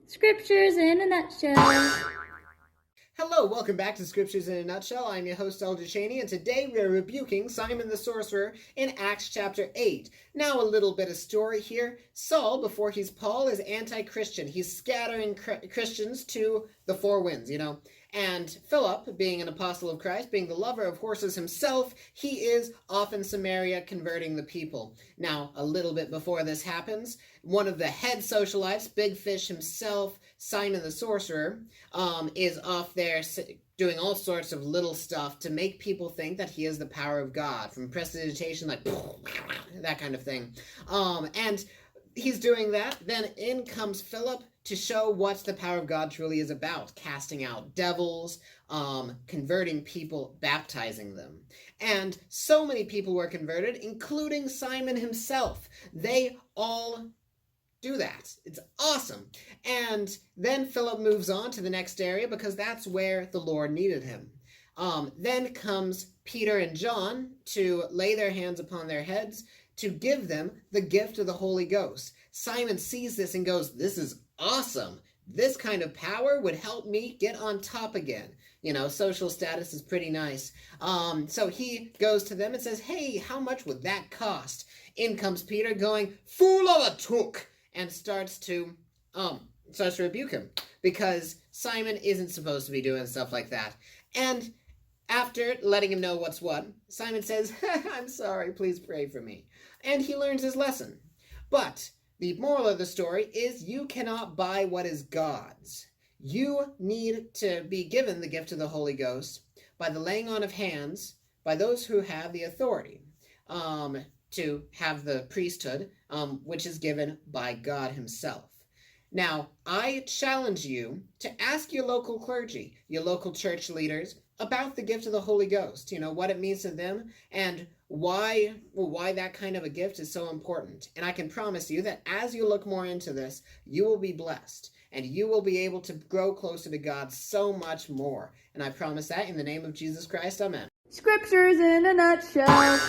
Scriptures in a nutshell. Hello, welcome back to Scriptures in a Nutshell. I'm your host, Elder Cheney, and today we are rebuking Simon the Sorcerer in Acts chapter 8. Now, a little bit of story here. Saul, before he's Paul, is anti-Christian. He's scattering Christians to the four winds, And Philip, being an apostle of Christ, being the lover of horses himself, he is off in Samaria converting the people. Now, a little bit before this happens, one of the head socialites, Big Fish himself, Simon the Sorcerer, is off there doing all sorts of little stuff to make people think that he is the power of God, from prestidigitation, like that kind of thing. And he's doing that. Then in comes Philip to show what the power of God truly is about, casting out devils, converting people, baptizing them. And so many people were converted, including Simon himself. They all do that. It's awesome. And then Philip moves on to the next area because that's where the Lord needed him. Then comes Peter and John to lay their hands upon their heads to give them the gift of the Holy Ghost. Simon sees this and goes, "This is awesome. This kind of power would help me get on top again." Social status is pretty nice. So he goes to them and says, "Hey, how much would that cost?" In comes Peter going, "Fool of a took," and starts to rebuke him because Simon isn't supposed to be doing stuff like that. And after letting him know what's what, Simon says, "I'm sorry, please pray for me." And he learns his lesson. But the moral of the story is you cannot buy what is God's. You need to be given the gift of the Holy Ghost by the laying on of hands by those who have the authority to have the priesthood, which is given by God himself. Now, I challenge you to ask your local clergy, your local church leaders, about the gift of the Holy Ghost, what it means to them, and why that kind of a gift is so important. And I can promise you that as you look more into this, you will be blessed, and you will be able to grow closer to God so much more. And I promise that in the name of Jesus Christ, amen. Scriptures in a nutshell.